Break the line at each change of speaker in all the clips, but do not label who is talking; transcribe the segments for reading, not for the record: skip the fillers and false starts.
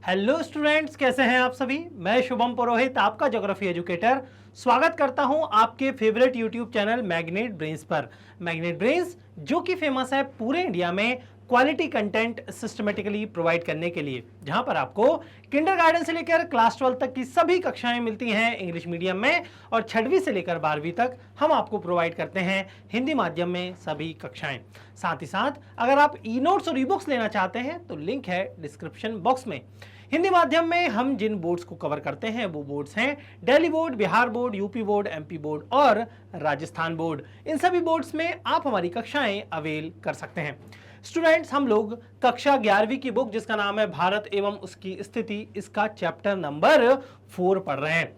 Hello students, कैसे हैं आप सभी। मैं शुभम पुरोहित, आपका ज्योग्राफी एजुकेटर, स्वागत करता हूं आपके favourite YouTube channel magnet brains पर। मैग्नेट ब्रेन्स जो कि फेमस है पूरे इंडिया में क्वालिटी कंटेंट सिस्टमेटिकली प्रोवाइड करने के लिए, जहां पर आपको किंडरगार्टन से लेकर क्लास 12 तक की सभी कक्षाएं मिलती हैं इंग्लिश मीडियम में, और 6वीं से लेकर 12वीं तक हम आपको प्रोवाइड करते हैं हिंदी माध्यम में सभी कक्षाएं। साथ ही साथ अगर आप ई नोट्स और ई बुक्स लेना चाहते हैं तो लिंक है डिस्क्रिप्शन बॉक्स में। हिंदी माध्यम में हम जिन बोर्ड्स को कवर करते हैं वो बोर्ड्स हैं Delhi board, Bihar board, UP board, MP board और राजस्थान बोर्ड। इन सभी बोर्ड्स में आप हमारी कक्षाएं अवेल कर सकते हैं। स्टूडेंट्स, हम लोग कक्षा 11वीं की बुक जिसका नाम है भारत एवं उसकी स्थिति, इसका चैप्टर नंबर 4 पढ़ रहे हैं।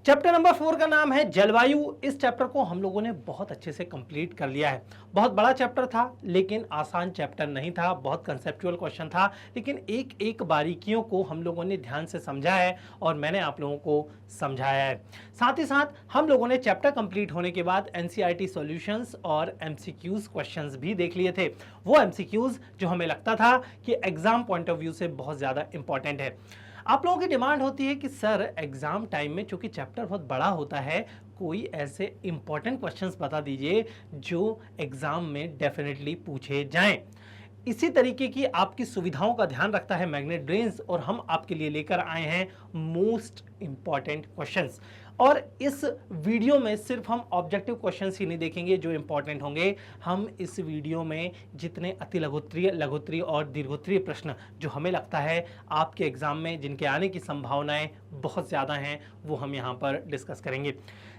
चैप्टर नंबर 4 का नाम है जलवायु। इस चैप्टर को हम लोगों ने बहुत अच्छे से कंप्लीट कर लिया है। बहुत बड़ा चैप्टर था लेकिन आसान चैप्टर नहीं था, बहुत कंसेप्चुअल क्वेश्चन था, लेकिन एक एक बारीकियों को हम लोगों ने ध्यान से समझा है और मैंने आप लोगों को समझाया है। साथ ही साथ हम लोगों ने चैप्टर कंप्लीट होने के बाद एनसीईआरटी सॉल्यूशंस और एमसीक्यूज क्वेश्चंस भी देख लिए थे। वो एमसीक्यूज जो हमें लगता था कि एग्जाम पॉइंट ऑफ व्यू से बहुत ज़्यादा इंपॉर्टेंट है। आप लोगों की डिमांड होती है कि सर एग्जाम टाइम में चूंकि चैप्टर बहुत बड़ा होता है, कोई ऐसे इंपॉर्टेंट क्वेश्चंस बता दीजिए जो एग्जाम में डेफिनेटली पूछे जाएं। इसी तरीके की आपकी सुविधाओं का ध्यान रखता है मैग्नेट ब्रेन्स, और हम आपके लिए लेकर आए हैं मोस्ट इंपॉर्टेंट क्वेश्चंस। और इस वीडियो में सिर्फ हम ऑब्जेक्टिव क्वेश्चंस ही नहीं देखेंगे जो इंपॉर्टेंट होंगे, हम इस वीडियो में जितने अति लघुत्तरीय, लघुत्तरीय और दीर्घोत्तरीय प्रश्न जो हमें लगता है आपके एग्जाम में जिनके आने की संभावनाएं बहुत ज़्यादा हैं, वो हम यहाँ पर डिस्कस करेंगे।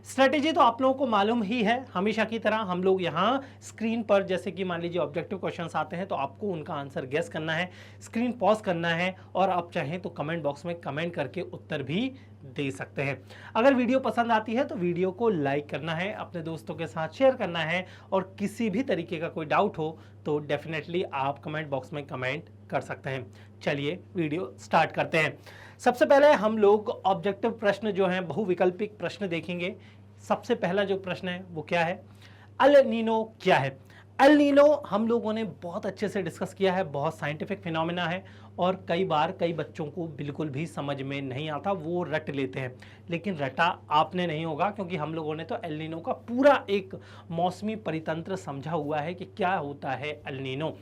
स्ट्रेटेजी तो आप लोगों को मालूम ही है, हमेशा की तरह हम लोग यहाँ स्क्रीन पर जैसे कि मान लीजिए ऑब्जेक्टिव क्वेश्चंस आते हैं तो आपको उनका आंसर गेस करना है, स्क्रीन पॉज करना है, और आप चाहें तो कमेंट बॉक्स में कमेंट करके उत्तर भी दे सकते हैं। अगर वीडियो पसंद आती है तो वीडियो को लाइक करना है, अपने दोस्तों के साथ शेयर करना है, और किसी भी तरीके का कोई डाउट हो तो डेफिनेटली आप कमेंट बॉक्स में कमेंट कर सकते हैं। चलिए वीडियो स्टार्ट करते हैं। सबसे पहले हम लोग ऑब्जेक्टिव प्रश्न जो हैं, बहुविकल्पिक प्रश्न देखेंगे। सबसे पहला जो प्रश्न है वो क्या है, अल नीनो क्या है। अल नीनो हम लोगों ने बहुत अच्छे से डिस्कस किया है, बहुत साइंटिफिक फिनोमेना है और कई बार कई बच्चों को बिल्कुल भी समझ में नहीं आता, वो रट लेते हैं, लेकिन रटा आपने नहीं होगा क्योंकि हम लोगों ने तो एल नीनो का पूरा एक मौसमी परितंत्र समझा हुआ है कि क्या होता है एल नीनो।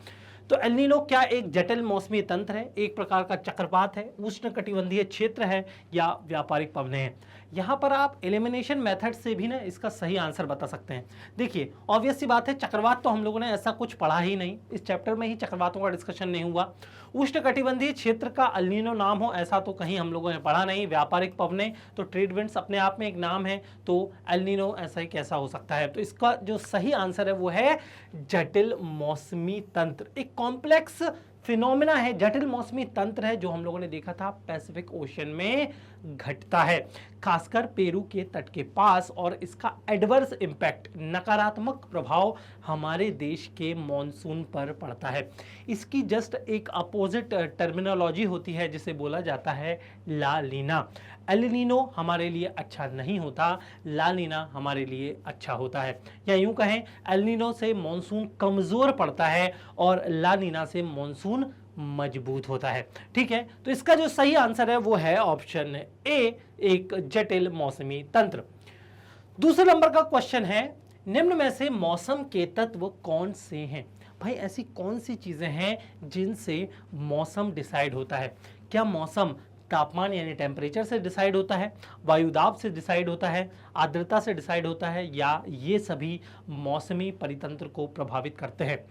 तो एल नीनो क्या एक जटिल मौसमी तंत्र है, एक प्रकार का चक्रवात है, उष्णकटिबंधीय क्षेत्र है या व्यापारिक पवने हैं। यहाँ पर आप एलिमिनेशन मेथड से भी ना इसका सही आंसर बता सकते हैं। देखिए ऑब्वियस सी बात है, चक्रवात तो हम लोगों ने ऐसा कुछ पढ़ा ही नहीं, इस चैप्टर में ही चक्रवातों का डिस्कशन नहीं हुआ। उष्णकटिबंधीय क्षेत्र का एल नीनो नाम हो ऐसा तो कहीं हम लोगों ने पढ़ा नहीं। व्यापारिक पवने तो ट्रेड विंड्स अपने आप में एक नाम है, तो एल नीनो ऐसा ही कैसा हो सकता है। तो इसका जो सही आंसर है वो है जटिल मौसमी तंत्र। एक कॉम्प्लेक्स फिनोमेना है, जटिल मौसमी तंत्र है जो हम लोगों ने देखा था पैसिफिक ओशन में घटता है, खासकर पेरू के तट के पास, और इसका एडवर्स इंपैक्ट, नकारात्मक प्रभाव हमारे देश के मॉनसून पर पड़ता है। इसकी जस्ट एक अपोजिट टर्मिनोलॉजी होती है जिसे बोला जाता है ला लीना। एल नीनो हमारे लिए अच्छा नहीं होता, ला लीना हमारे लिए अच्छा होता है, या यूं कहें एल नीनो से मॉनसून कमजोर पड़ता है और ला लीना से मॉनसून मजबूत होता है। ठीक है, तो इसका जो सही आंसर है वो है ऑप्शन ए, एक जटिल मौसमी तंत्र। दूसरे नंबर का क्वेश्चन है, निम्न में से मौसम के तत्व कौन से हैं। भाई ऐसी कौन सी चीजें हैं जिनसे मौसम डिसाइड होता है। क्या मौसम तापमान यानी टेम्परेचर से डिसाइड होता है, वायुदाब से डिसाइड होता है, आर्द्रता से डिसाइड होता है, या ये सभी मौसमी परितंत्र को प्रभावित करते हैं।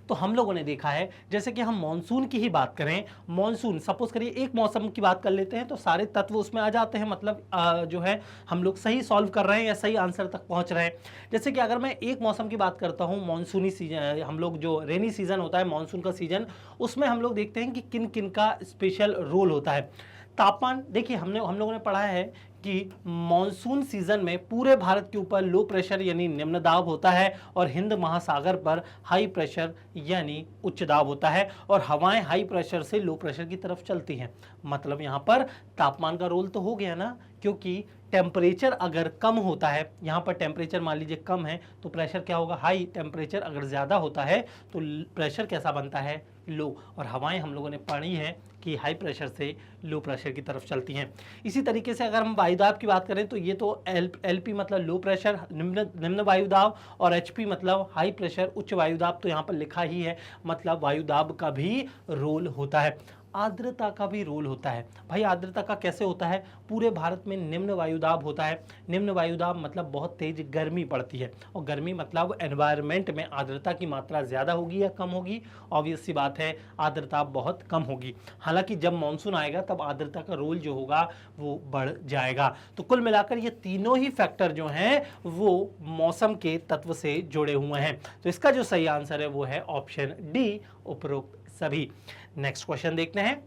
तो हम लोगों ने देखा है, जैसे कि हम मॉनसून की ही बात करें, मॉनसून सपोज करिए एक मौसम की बात कर लेते हैं तो सारे तत्व उसमें आ जाते हैं, मतलब जो है हम लोग सही सॉल्व कर रहे हैं या सही आंसर तक पहुंच रहे हैं। जैसे कि अगर मैं एक मौसम की बात करता हूं, मॉनसूनी सीजन, हम लोग जो रेनी सीजन होता है, मॉनसून का सीजन, उसमें हम लोग देखते हैं कि किन किन का स्पेशल रोल होता है। तापमान, देखिए हम लोगों ने पढ़ा है कि मॉनसून सीजन में पूरे भारत के ऊपर लो प्रेशर यानी निम्न दाब होता है और हिंद महासागर पर हाई प्रेशर यानी उच्च दाब होता है, और हवाएं हाई प्रेशर से लो प्रेशर की तरफ चलती हैं। मतलब यहाँ पर तापमान का रोल तो हो गया ना, क्योंकि टेम्परेचर अगर कम होता है, यहाँ पर टेम्परेचर मान लीजिए कम है तो प्रेशर क्या होगा, हाई। टेम्परेचर अगर ज़्यादा होता है तो प्रेशर कैसा बनता है, लो, और हवाएं हम लोगों ने पढ़ी हैं कि हाई प्रेशर से लो प्रेशर की तरफ चलती हैं। इसी तरीके से अगर हम वायुदाब की बात करें तो ये तो LP मतलब लो प्रेशर निम्न वायुदाब, और HP मतलब हाई प्रेशर उच्च वायुदाब, तो यहाँ पर लिखा ही है, मतलब वायुदाब का भी रोल होता है। आर्द्रता का भी रोल होता है। भाई आर्द्रता का कैसे होता है? पूरे भारत में निम्न वायुदाब होता है। निम्न वायुदाब मतलब बहुत तेज गर्मी पड़ती है, और गर्मी मतलब एनवायरनमेंट में आर्द्रता की मात्रा ज़्यादा होगी या कम होगी? ऑब्वियस सी बात है, आर्द्रता बहुत कम होगी। हालांकि जब मानसून आएगा तब आर्द्रता का रोल जो होगा वो बढ़ जाएगा। तो कुल मिलाकर ये तीनों ही फैक्टर जो हैं वो मौसम के तत्व से जुड़े हुए हैं। तो इसका जो सही आंसर है वो है ऑप्शन डी, उपरोक्त सभी। नेक्स्ट क्वेश्चन देखते हैं।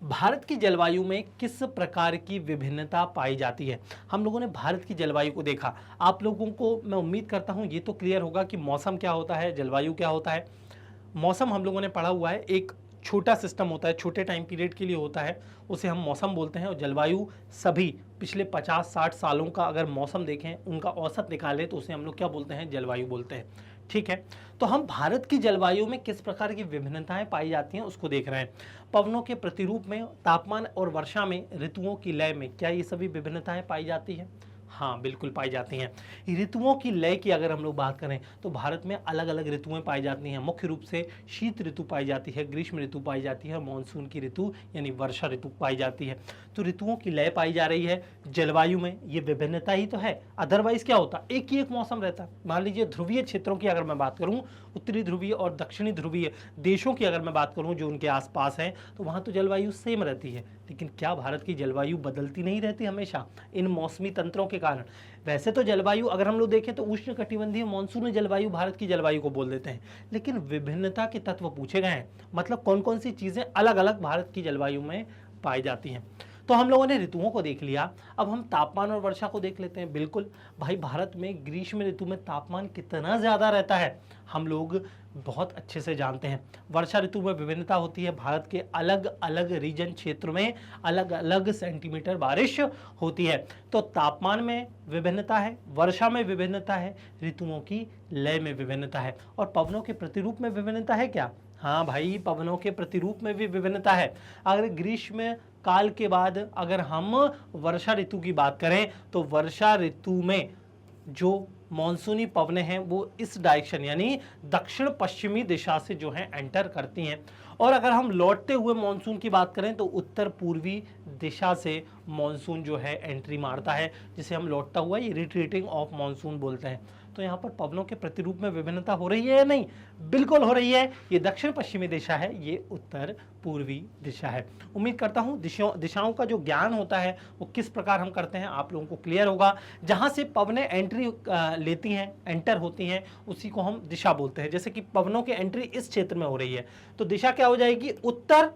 भारत की जलवायु में किस प्रकार की विभिन्नता पाई जाती है? हम लोगों ने भारत की जलवायु को देखा। आप लोगों को मैं उम्मीद करता हूं ये तो क्लियर होगा कि मौसम क्या होता है, जलवायु क्या होता है। मौसम हम लोगों ने पढ़ा हुआ है, एक छोटा सिस्टम होता है, छोटे टाइम पीरियड के लिए होता है, उसे हम मौसम बोलते हैं। और जलवायु सभी पिछले 50-60 सालों का अगर मौसम देखें, उनका औसत निकालें, तो उसे हम लोग क्या बोलते हैं? जलवायु बोलते हैं। ठीक है, तो हम भारत की जलवायु में किस प्रकार की विभिन्नताएं पाई जाती हैं उसको देख रहे हैं। पवनों के प्रतिरूप में, तापमान और वर्षा में, ऋतुओं की लय में, क्या ये सभी विभिन्नताएं पाई जाती हैं? हाँ, बिल्कुल पाई जाती हैं। ऋतुओं की लय की अगर हम लोग बात करें तो भारत में अलग अलग ऋतुएं पाई जाती हैं। मुख्य रूप से शीत ऋतु पाई जाती है, ग्रीष्म ऋतु पाई जाती है, मानसून की ऋतु यानी वर्षा ऋतु पाई जाती है। तो ऋतुओं की लय पाई जा रही है जलवायु में, ये विभिन्नता ही तो है। अदरवाइज क्या होता? एक ही एक मौसम रहता। मान लीजिए ध्रुवीय क्षेत्रों की अगर मैं बात करूँ, उत्तरी ध्रुवीय और दक्षिणी ध्रुवीय देशों की अगर मैं बात करूँ जो उनके आसपास हैं, तो वहाँ तो जलवायु सेम रहती है। लेकिन क्या भारत की जलवायु बदलती नहीं रहती हमेशा इन मौसमी तंत्रों के कारण? वैसे तो जलवायु अगर हम लोग देखें तो उष्ण कटिबंधीय मानसूनी जलवायु भारत की जलवायु को बोल देते हैं, लेकिन विभिन्नता के तत्व पूछे गए हैं, मतलब कौन कौन सी चीजें अलग अलग भारत की जलवायु में पाई जाती हैं। तो हम लोगों ने ऋतुओं को देख लिया, अब हम तापमान और वर्षा को देख लेते हैं। बिल्कुल भाई, भारत में ग्रीष्म ऋतु में तापमान कितना ज़्यादा रहता है हम लोग बहुत अच्छे से जानते हैं। वर्षा ऋतु में विभिन्नता होती है, भारत के अलग अलग रीजन क्षेत्र में अलग अलग सेंटीमीटर बारिश होती है। तो तापमान में विभिन्नता है, वर्षा में विभिन्नता है, ऋतुओं की लय में विभिन्नता है, और पवनों के प्रतिरूप में विभिन्नता है क्या? हाँ भाई, पवनों के प्रतिरूप में भी विभिन्नता है। अगर ग्रीष्म काल के बाद अगर हम वर्षा ऋतु की बात करें तो वर्षा ऋतु में जो मॉनसूनी पवनें हैं वो इस डायरेक्शन यानी दक्षिण पश्चिमी दिशा से जो है एंटर करती हैं, और अगर हम लौटते हुए मॉनसून की बात करें तो उत्तर पूर्वी दिशा से मॉनसून जो है एंट्री मारता है, जिसे हम लौटता हुआ ये रिट्रीटिंग ऑफ मॉनसून बोलते हैं। तो यहाँ पर पवनों के प्रतिरूप में विभिन्नता हो रही है या नहीं? बिल्कुल हो रही है। ये दक्षिण पश्चिमी दिशा है, ये उत्तर पूर्वी दिशा है। उम्मीद करता हूँ दिशाओं का जो ज्ञान होता है वो किस प्रकार हम करते हैं आप लोगों को क्लियर होगा। जहाँ से पवनें एंट्री लेती हैं, एंटर होती हैं, उसी को हम दिशा बोलते हैं। जैसे कि पवनों की एंट्री इस क्षेत्र में हो रही है तो दिशा क्या हो जाएगी? उत्तर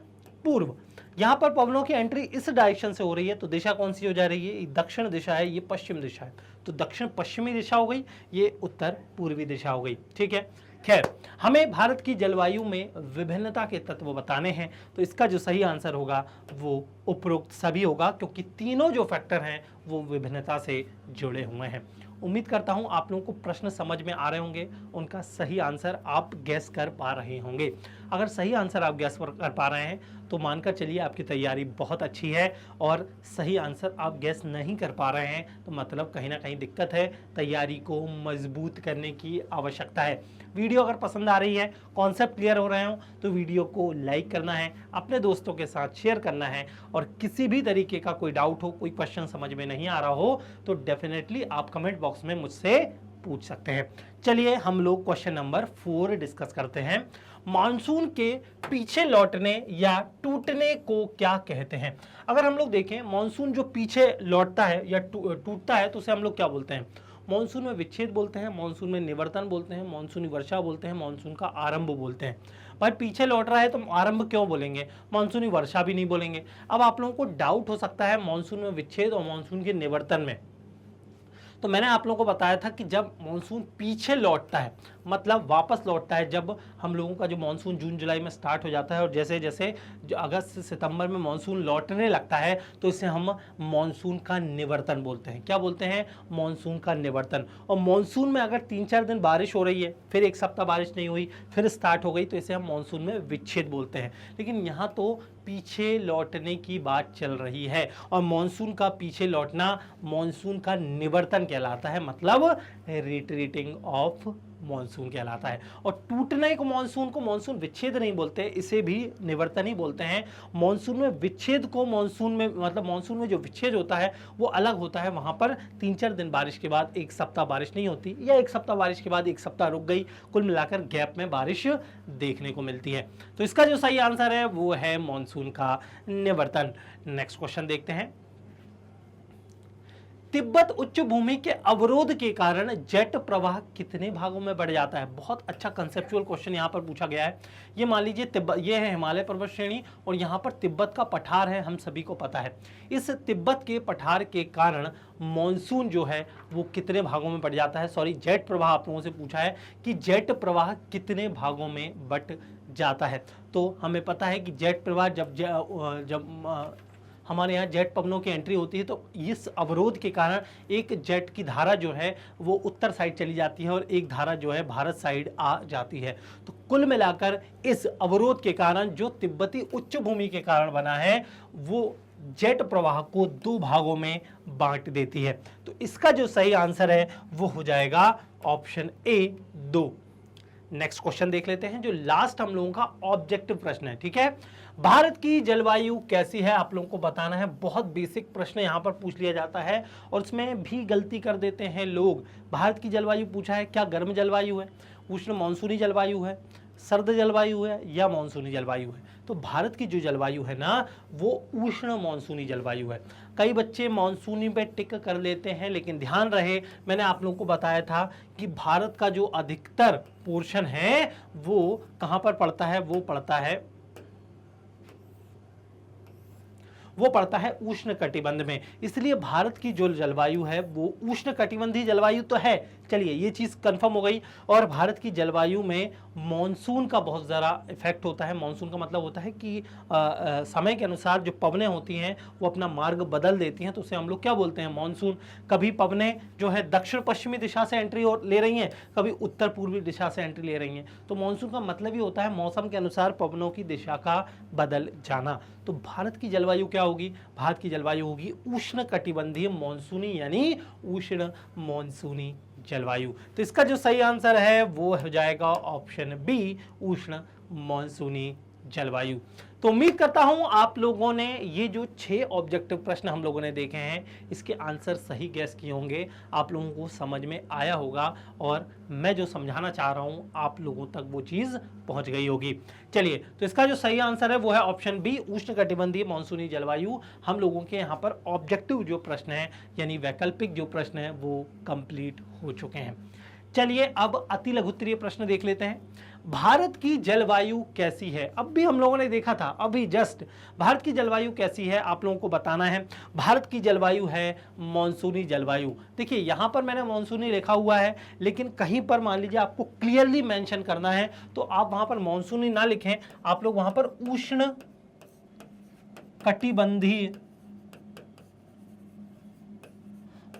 पूर्व। यहाँ पर पवनों की एंट्री इस डायरेक्शन से हो रही है तो दिशा कौन सी हो जा रही है? दक्षिण दिशा है, ये पश्चिम दिशा है, तो दक्षिण पश्चिमी दिशा हो गई, ये उत्तर पूर्वी दिशा हो गई। ठीक है, खैर हमें भारत की जलवायु में विभिन्नता के तत्व बताने हैं, तो इसका जो सही आंसर होगा वो उपरोक्त सभी होगा, क्योंकि तीनों जो फैक्टर हैं वो विभिन्नता से जुड़े हुए हैं। उम्मीद करता हूं आप लोगों को प्रश्न समझ में आ रहे होंगे, उनका सही आंसर आप गैस कर पा रहे होंगे। अगर सही आंसर आप गैस कर पा रहे हैं तो मानकर चलिए आपकी तैयारी बहुत अच्छी है, और सही आंसर आप गैस नहीं कर पा रहे हैं तो मतलब कहीं ना कहीं दिक्कत है, तैयारी को मजबूत करने की आवश्यकता है। वीडियो अगर पसंद आ रही है, कॉन्सेप्ट क्लियर हो रहे हो, तो वीडियो को लाइक करना है, अपने दोस्तों के साथ शेयर करना है, और किसी भी तरीके का कोई डाउट हो, कोई क्वेश्चन समझ में नहीं आ रहा हो तो डेफिनेटली आप कमेंट बॉक्स में मुझसे पूछ सकते हैं। चलिए हम लोग क्वेश्चन नंबर 4 डिस्कस करते हैं। मानसून के पीछे लौटने या टूटने को क्या कहते हैं? अगर हम लोग देखें मानसून जो पीछे लौटता है या टूटता है तो उसे हम लोग क्या बोलते हैं? मानसून में विच्छेद बोलते हैं, मानसून में निवर्तन बोलते हैं, मानसूनी वर्षा बोलते हैं, मानसून का आरंभ बोलते हैं। भाई पीछे लौट रहा है तो आरंभ क्यों बोलेंगे? मानसूनी वर्षा भी नहीं बोलेंगे। अब आप लोगों को डाउट हो सकता है मानसून में विच्छेद और मानसून के निवर्तन में, तो मैंने आप लोगों को बताया था कि जब मानसून पीछे लौटता है, मतलब वापस लौटता है, जब हम लोगों का जो मानसून जून जुलाई में स्टार्ट हो जाता है और जैसे जैसे जो अगस्त सितंबर में मानसून लौटने लगता है तो इसे हम मानसून का निवर्तन बोलते हैं। क्या बोलते हैं? मानसून का निवर्तन। और मानसून में अगर 3-4 दिन बारिश हो रही है, फिर एक सप्ताह बारिश नहीं हुई, फिर स्टार्ट हो गई, तो इसे हम मानसून में विच्छेद बोलते हैं। लेकिन यहाँ तो पीछे लौटने की बात चल रही है और मानसून का पीछे लौटना मानसून का निवर्तन कहलाता है, मतलब रिट्रीटिंग ऑफ मानसून कहलाता है। और टूटने को मानसून विच्छेद नहीं बोलते, इसे भी निवर्तन ही बोलते हैं। मानसून में विच्छेद को मानसून में, मतलब मानसून में जो विच्छेद होता है वो अलग होता है। वहां पर 3-4 दिन बारिश के बाद एक सप्ताह बारिश नहीं होती, या एक सप्ताह बारिश के बाद एक सप्ताह रुक गई, कुल मिलाकर गैप में बारिश देखने को मिलती है। तो इसका जो सही आंसर है वो है मानसून का निवर्तन। नेक्स्ट क्वेश्चन देखते हैं। तिब्बत उच्च भूमि के अवरोध के कारण जेट प्रवाह कितने भागों में बढ़ जाता है? बहुत अच्छा कंसेप्चुअल क्वेश्चन यहाँ पर पूछा गया है। ये मान लीजिए तिब्बत, ये है हिमालय पर्वत श्रेणी और यहाँ पर तिब्बत का पठार है, हम सभी को पता है। इस तिब्बत के पठार के कारण मॉनसून जो है वो कितने भागों में बढ़ जाता है? सॉरी, जेट प्रवाह आप लोगों से पूछा है कि जेट प्रवाह कितने भागों में बट जाता है। तो हमें पता है कि जेट प्रवाह जब हमारे यहाँ जेट पवनों की एंट्री होती है तो इस अवरोध के कारण एक जेट की धारा जो है वो उत्तर साइड चली जाती है और एक धारा जो है भारत साइड आ जाती है। तो कुल मिलाकर इस अवरोध के कारण जो तिब्बती उच्च भूमि के कारण बना है वो जेट प्रवाह को 2 भागों में बांट देती है। तो इसका जो सही आंसर है वो हो जाएगा ऑप्शन ए 2। नेक्स्ट क्वेश्चन देख लेते हैं, जो लास्ट हम लोगों का ऑब्जेक्टिव प्रश्न है। ठीक है, भारत की जलवायु कैसी है आप लोगों को बताना है। बहुत बेसिक प्रश्न यहां पर पूछ लिया जाता है और इसमें भी गलती कर देते हैं लोग। भारत की जलवायु पूछा है, क्या गर्म जलवायु है, उष्ण मानसूनी जलवायु है, सर्द जलवायु है या मानसूनी जलवायु है? तो भारत की जो जलवायु है ना वो उष्ण मानसूनी जलवायु है। कई बच्चे मानसूनी पे टिक कर लेते हैं, लेकिन ध्यान रहे मैंने आप लोगों को बताया था कि भारत का जो अधिकतर पोर्शन है वो कहां पर पड़ता है? वो पड़ता है उष्ण कटिबंध में। इसलिए भारत की जो जलवायु है वो उष्ण कटिबंधीय जलवायु तो है, चलिए ये चीज कंफर्म हो गई। और भारत की जलवायु में मॉनसून का बहुत ज़्यादा इफेक्ट होता है। मॉनसून का मतलब होता है कि समय के अनुसार जो पवनें होती हैं वो अपना मार्ग बदल देती हैं, तो उसे हम लोग क्या बोलते हैं? मॉनसून। कभी पवनें जो है दक्षिण पश्चिमी दिशा से एंट्री ले रही हैं, कभी उत्तर पूर्वी दिशा से एंट्री ले रही हैं। तो मॉनसून का मतलब ही होता है मौसम के अनुसार पवनों की दिशा का बदल जाना। तो भारत की जलवायु क्या होगी? भारत की जलवायु होगी उष्ण कटिबंधीय मानसूनी, यानी उष्ण मानसूनी जलवायु। तो इसका जो सही आंसर है वो हो जाएगा ऑप्शन बी, उष्ण मानसूनी जलवायु। तो उम्मीद करता हूं आप लोगों ने ये जो 6 ऑब्जेक्टिव प्रश्न हम लोगों ने देखे हैं इसके आंसर सही गैस किए होंगे, आप लोगों को समझ में आया होगा और मैं जो समझाना चाह रहा हूं आप लोगों तक वो चीज पहुंच गई होगी। चलिए, तो इसका जो सही आंसर है वो है ऑप्शन बी, उष्णकटिबंधीय मानसूनी जलवायु। हम लोगों के यहाँ पर ऑब्जेक्टिव जो प्रश्न है यानी वैकल्पिक जो प्रश्न है वो कंप्लीट हो चुके हैं। चलिए अब अति लघुत्तरीय प्रश्न देख लेते हैं। भारत की जलवायु कैसी है? अब भी हम लोगों ने देखा था, अभी जस्ट भारत की जलवायु कैसी है आप लोगों को बताना है। भारत की जलवायु है मॉनसूनी जलवायु। देखिए यहां पर मैंने मॉनसूनी लिखा हुआ है, लेकिन कहीं पर मान लीजिए आपको क्लियरली मेंशन करना है तो आप वहां पर मॉनसूनी ना लिखें, आप लोग वहां पर उष्ण कटिबंधीय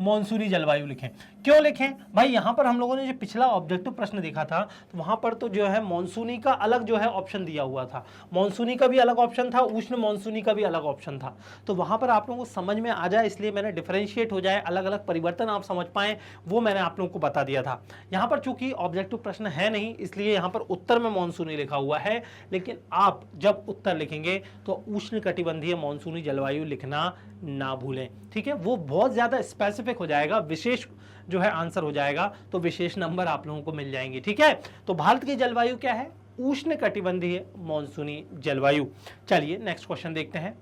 मॉनसूनी जलवायु लिखें। क्यों लिखें भाई? यहां पर हम लोगों ने जो पिछला ऑब्जेक्टिव प्रश्न देखा था तो वहां पर तो जो है मॉनसूनी का अलग जो है ऑप्शन दिया हुआ था, मॉनसूनी का भी अलग ऑप्शन था, उष्ण मॉनसूनी का भी अलग ऑप्शन था। तो वहां पर आप लोगों को समझ में आ जाए इसलिए मैंने डिफरेंशिएट हो जाए, अलग अलग परिवर्तन आप समझ पाए, वो मैंने आप लोगों को बता दिया था। यहाँ पर चूंकि ऑब्जेक्टिव प्रश्न है नहीं इसलिए यहाँ पर उत्तर में मॉनसूनी लिखा हुआ है, लेकिन आप जब उत्तर लिखेंगे तो उष्ण कटिबंधीय मॉनसूनी जलवायु लिखना ना भूलें। ठीक है, वो बहुत ज्यादा स्पेसिफिक हो जाएगा, विशेष जो है आंसर हो जाएगा, तो विशेष नंबर आप लोगों को मिल जाएंगे। ठीक है, तो भारत की जलवायु क्या है? उष्ण कटिबंधीय मॉनसूनी जलवायु। चलिए नेक्स्ट क्वेश्चन देखते हैं।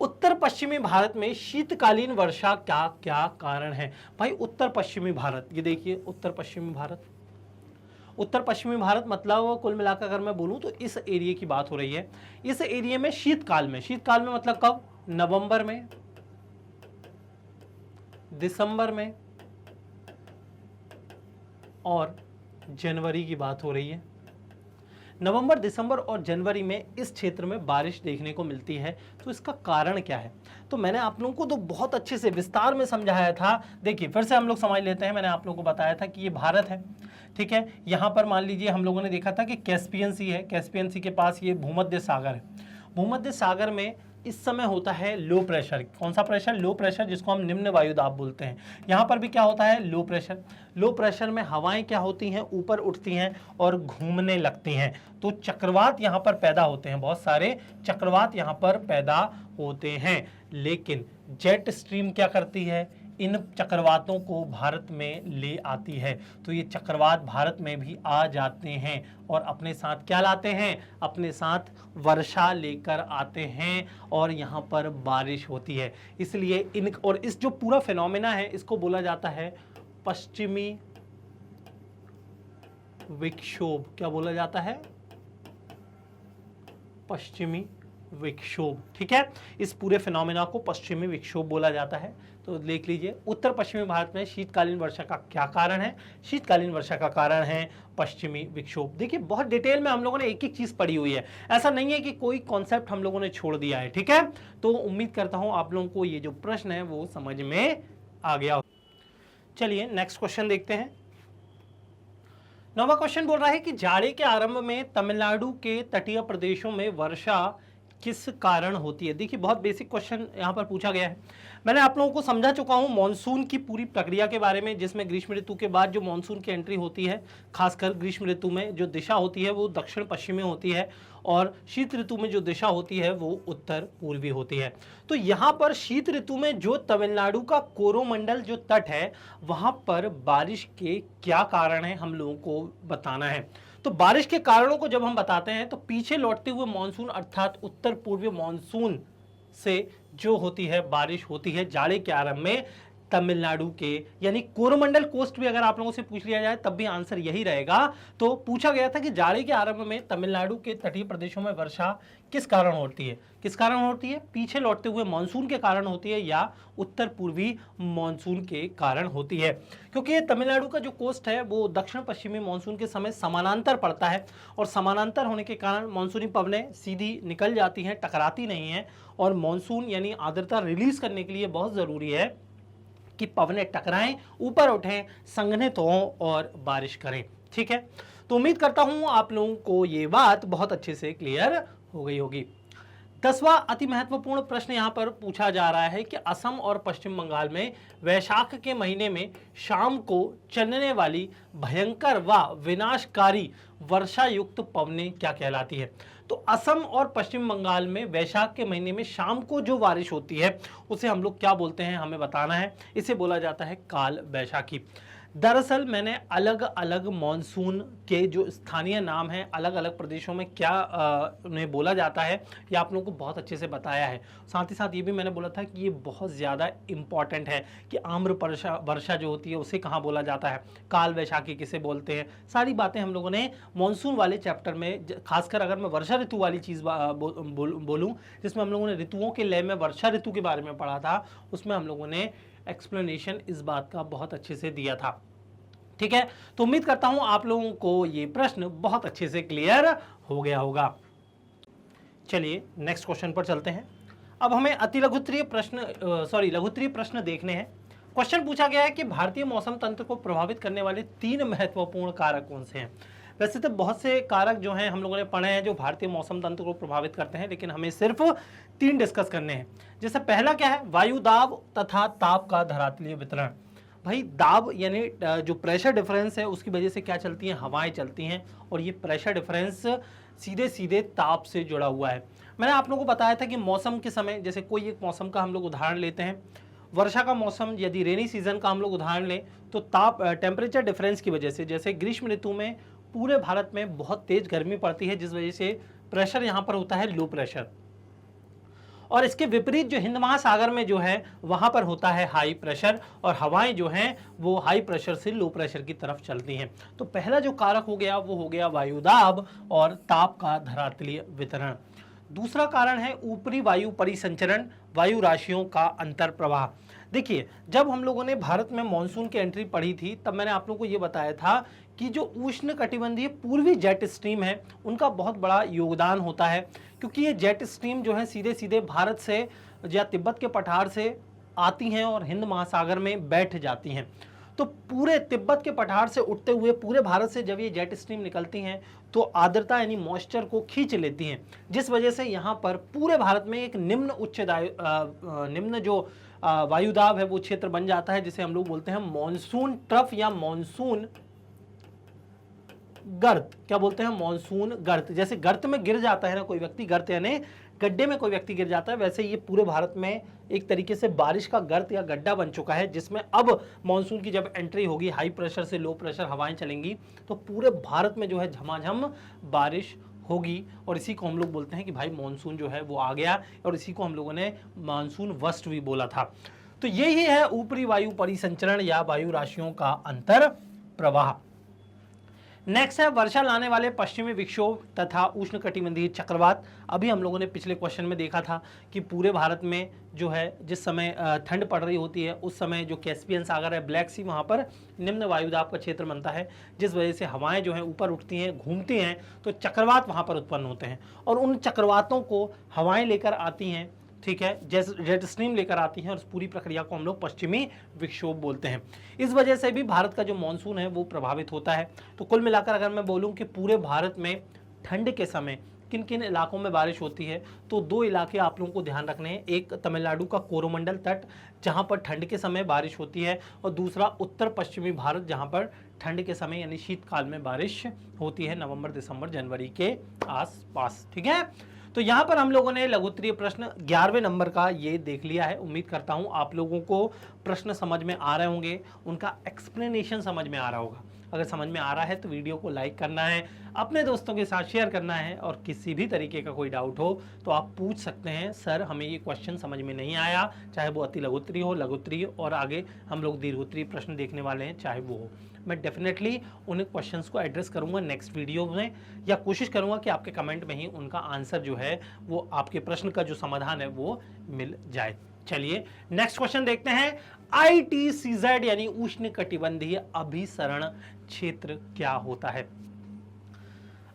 उत्तर पश्चिमी भारत में शीतकालीन वर्षा का क्या कारण है? भाई उत्तर पश्चिमी भारत, ये देखिए उत्तर पश्चिमी भारत, उत्तर पश्चिमी भारत मतलब कुल मिलाकर अगर मैं बोलूं तो इस एरिया की बात हो रही है। इस एरिया में शीतकाल में मतलब कब? नवंबर में, दिसंबर में और जनवरी की बात हो रही है। नवंबर, दिसंबर और जनवरी में इस क्षेत्र में बारिश देखने को मिलती है। तो इसका कारण क्या है? तो मैंने आप लोगों को तो बहुत अच्छे से विस्तार में समझाया था। देखिए फिर से हम लोग समझ लेते हैं। मैंने आप लोगों को बताया था कि ये भारत है, ठीक है। यहाँ पर मान लीजिए हम लोगों ने देखा था कि कैस्पियन सी है, कैस्पियन सी के पास ये भूमध्य सागर है। भूमध्य सागर में इस समय होता है लो प्रेशर। कौन सा प्रेशर? लो प्रेशर, जिसको हम निम्न वायु दाब बोलते हैं। यहाँ पर भी क्या होता है? Low pressure. लो प्रेशर में हवाएं क्या होती हैं? ऊपर उठती हैं और घूमने लगती हैं। तो चक्रवात यहाँ पर पैदा होते हैं, बहुत सारे चक्रवात यहाँ पर पैदा होते हैं। लेकिन जेट स्ट्रीम क्या करती है? इन चक्रवातों को भारत में ले आती है। तो ये चक्रवात भारत में भी आ जाते हैं और अपने साथ क्या लाते हैं? अपने साथ वर्षा लेकर आते हैं और यहाँ पर बारिश होती है। इसलिए और इस जो पूरा फिनोमेना है इसको बोला जाता है पश्चिमी विक्षोभ। क्या बोला जाता है? पश्चिमी विक्षोभ, ठीक है। इस पूरे फिनोमेना को पश्चिमी विक्षोभ बोला जाता है। तो देख लीजिए उत्तर पश्चिमी भारत में शीतकालीन वर्षा का क्या कारण है? शीतकालीन वर्षा का कारण है पश्चिमी विक्षोभ। देखिए बहुत डिटेल में हम लोगों ने एक एक चीज पढ़ी हुई है, ऐसा नहीं है कि कोई कॉन्सेप्ट हम लोगों ने छोड़ दिया है, ठीक है। तो उम्मीद करता हूं आप लोगों को ये जो प्रश्न है वो समझ में आ गया। चलिए नेक्स्ट क्वेश्चन देखते हैं। 9वां क्वेश्चन बोल रहा है कि जाड़े के आरंभ में तमिलनाडु के तटीय प्रदेशों में वर्षा किस कारण होती है? देखिए बहुत बेसिक क्वेश्चन यहाँ पर पूछा गया है। मैंने आप लोगों को समझा चुका हूँ मॉनसून की पूरी प्रक्रिया के बारे में, जिसमें ग्रीष्म ऋतु के बाद जो मॉनसून की एंट्री होती है, खासकर ग्रीष्म ऋतु में जो दिशा होती है वो दक्षिण पश्चिमी होती है और शीत ऋतु में जो दिशा होती है वो उत्तर पूर्वी होती है। तो यहाँ पर शीत ऋतु में जो तमिलनाडु का कोरोमंडल जो तट है वहाँ पर बारिश के क्या कारण है हम लोगों को बताना है। तो बारिश के कारणों को जब हम बताते हैं तो पीछे लौटते हुए मॉनसून अर्थात उत्तर पूर्वी मॉनसून से जो होती है बारिश होती है जाड़े के आरंभ में तमिलनाडु के, यानी कोरोमंडल कोस्ट भी अगर आप लोगों से पूछ लिया जाए तब भी आंसर यही रहेगा। तो पूछा गया था कि जाड़े के आरंभ में तमिलनाडु के तटीय प्रदेशों में वर्षा किस कारण होती है? किस कारण होती है? पीछे लौटते हुए मानसून के कारण होती है या उत्तर पूर्वी मानसून के कारण होती है। क्योंकि तमिलनाडु का जो कोस्ट है वो दक्षिण पश्चिमी मानसून के समय समानांतर पड़ता है और समानांतर होने के कारण मानसूनी पवनें सीधी निकल जाती हैं, टकराती नहीं हैं। और मानसून यानी आर्द्रता रिलीज करने के लिए बहुत जरूरी है कि पवनें टकराएं, ऊपर उठें, संघनित हों और बारिश करें, ठीक है। तो उम्मीद करता हूं आप लोगों को ये बात बहुत अच्छे से क्लियर हो गई होगी। 10वां अति महत्वपूर्ण प्रश्न यहां पर पूछा जा रहा है कि असम और पश्चिम बंगाल में वैशाख के महीने में शाम को चलने वाली भयंकर व विनाशकारी वर्षा युक्त पवनें क्या कहलाती है? तो असम और पश्चिम बंगाल में वैशाख के महीने में शाम को जो बारिश होती है उसे हम लोग क्या बोलते हैं, हमें बताना है। इसे बोला जाता है काल वैशाखी। दरअसल मैंने अलग अलग मॉनसून के जो स्थानीय नाम हैं अलग अलग प्रदेशों में क्या उन्हें बोला जाता है ये आप लोगों को बहुत अच्छे से बताया है। साथ ही साथ ये भी मैंने बोला था कि ये बहुत ज़्यादा इम्पॉर्टेंट है कि आम्र वर्षा जो होती है उसे कहाँ बोला जाता है, काल वैशाखी किसे बोलते हैं। सारी बातें हम लोगों ने मॉनसून वाले चैप्टर में, खासकर अगर मैं वर्षा ऋतु वाली चीज़ बोलूँ जिसमें हम लोगों ने ऋतुओं के लय में वर्षा ऋतु के बारे में पढ़ा था, उसमें हम लोगों ने एक्सप्लेनेशन इस बात का बहुत अच्छे से दिया था, ठीक है। तो उम्मीद करता हूं आप लोगों को ये प्रश्न बहुत अच्छे से क्लियर हो गया होगा। चलिए नेक्स्ट क्वेश्चन पर चलते हैं। अब हमें लघुत्तरीय प्रश्न देखने हैं। क्वेश्चन पूछा गया है कि भारतीय मौसम तंत्र को प्रभावित करने वाले 3 महत्वपूर्ण कारक कौन से हैं? वैसे तो बहुत से कारक जो हैं हम लोगों ने पढ़े हैं जो भारतीय मौसम तंत्र को प्रभावित करते हैं, लेकिन हमें सिर्फ 3 डिस्कस करने हैं। जैसे पहला क्या है? वायु दाब तथा ताप का धरातलीय वितरण। भाई दाब यानी जो प्रेशर डिफरेंस है उसकी वजह से क्या चलती हैं, हवाएं चलती हैं और ये प्रेशर डिफरेंस सीधे सीधे ताप से जुड़ा हुआ है। मैंने आप लोगों को बताया था कि मौसम के समय, जैसे कोई एक मौसम का हम लोग उदाहरण लेते हैं, वर्षा का मौसम, यदि रेनी सीजन का हम लोग उदाहरण लें तो ताप टेम्परेचर डिफरेंस की वजह से, जैसे ग्रीष्म ऋतु में पूरे भारत में बहुत तेज गर्मी पड़ती है जिस वजह से प्रेशर यहाँ पर होता है लो प्रेशर, और इसके विपरीत जो हिंद महासागर में जो है वहां पर होता है हाई प्रेशर और हवाएं जो हैं वो हाई प्रेशर से लो प्रेशर की तरफ चलती हैं। तो पहला जो कारक हो गया वो हो गया वायुदाब और ताप का धरातलीय वितरण। दूसरा कारण है ऊपरी वायु परिसंचरण, वायु राशियों का अंतर प्रवाह। देखिए, जब हम लोगों ने भारत में मॉनसून की एंट्री पढ़ी थी तब मैंने आप लोगों को ये बताया था कि जो उष्ण कटिबंधीय पूर्वी जेट स्ट्रीम है उनका बहुत बड़ा योगदान होता है, क्योंकि ये जेट स्ट्रीम जो है सीधे सीधे भारत से या तिब्बत के पठार से आती हैं और हिंद महासागर में बैठ जाती हैं। तो पूरे तिब्बत के पठार से उठते हुए पूरे भारत से जब ये जेट स्ट्रीम निकलती हैं तो आर्द्रता यानी मॉइस्चर को खींच लेती हैं, जिस वजह से यहाँ पर पूरे भारत में एक निम्न जो वायुदाब है वो क्षेत्र बन जाता है, जिसे हम लोग बोलते हैं मॉनसून ट्रफ या मॉनसून गर्त। क्या बोलते हैं? मॉनसून गर्त। जैसे गर्त में गिर जाता है ना कोई व्यक्ति, गर्त यानी गड्ढे में कोई व्यक्ति गिर जाता है, वैसे ये पूरे भारत में एक तरीके से बारिश का गर्त या गड्ढा बन चुका है, जिसमें अब मॉनसून की जब एंट्री होगी, हाई प्रेशर से लो प्रेशर हवाएं चलेंगी तो पूरे भारत में जो है झमाझम बारिश होगी। और इसी को हम लोग बोलते हैं कि भाई मॉनसून जो है वो आ गया, और इसी को हम लोगों ने मॉनसून वर्स्ट भी बोला था। तो यही है ऊपरी वायु परिसंचरण या वायु राशियों का अंतर प्रवाह। नेक्स्ट है वर्षा लाने वाले पश्चिमी विक्षोभ तथा उष्णकटिबंधीय चक्रवात। अभी हम लोगों ने पिछले क्वेश्चन में देखा था कि पूरे भारत में जो है जिस समय ठंड पड़ रही होती है उस समय जो कैस्पियन सागर है, ब्लैक सी, वहाँ पर निम्न वायुदाब का क्षेत्र बनता है, जिस वजह से हवाएं जो हैं ऊपर उठती हैं, घूमती हैं, तो चक्रवात वहाँ पर उत्पन्न होते हैं और उन चक्रवातों को हवाएं लेकर आती हैं, ठीक है, जैसे जेट स्ट्रीम लेकर आती हैं और उस पूरी प्रक्रिया को हम लोग पश्चिमी विक्षोभ बोलते हैं। इस वजह से भी भारत का जो मॉनसून है वो प्रभावित होता है। तो कुल मिलाकर अगर मैं बोलूं कि पूरे भारत में ठंड के समय किन किन इलाकों में बारिश होती है, तो दो इलाके आप लोगों को ध्यान रखने हैं। एक तमिलनाडु का कोरोमंडल तट जहां पर ठंड के समय बारिश होती है, और दूसरा उत्तर पश्चिमी भारत जहां पर ठंड के समय यानी शीतकाल में बारिश होती है, नवंबर, दिसंबर, जनवरी के आसपास। ठीक है, तो यहाँ पर हम लोगों ने लघुत्तरीय प्रश्न 11वें नंबर का ये देख लिया है। उम्मीद करता हूँ आप लोगों को प्रश्न समझ में आ रहे होंगे, उनका एक्सप्लेनेशन समझ में आ रहा होगा। अगर समझ में आ रहा है तो वीडियो को लाइक करना है, अपने दोस्तों के साथ शेयर करना है, और किसी भी तरीके का कोई डाउट हो तो आप पूछ सकते हैं, सर हमें ये क्वेश्चन समझ में नहीं आया, चाहे वो अति लघुत्तरीय हो, लघुत्तरीय, और आगे हम लोग दीर्घोत्तरीय प्रश्न देखने वाले हैं, चाहे वो हो। मैं डेफिनेटली उन क्वेश्चंस को एड्रेस करूंगा नेक्स्ट वीडियो में, या कोशिश करूंगा कि आपके कमेंट में ही उनका आंसर जो है वो आपके प्रश्न का जो समाधान है वो मिल जाए। चलिए नेक्स्ट क्वेश्चन देखते हैं। ITCZ यानी उष्ण कटिबंधीय अभिसरण क्षेत्र क्या होता है?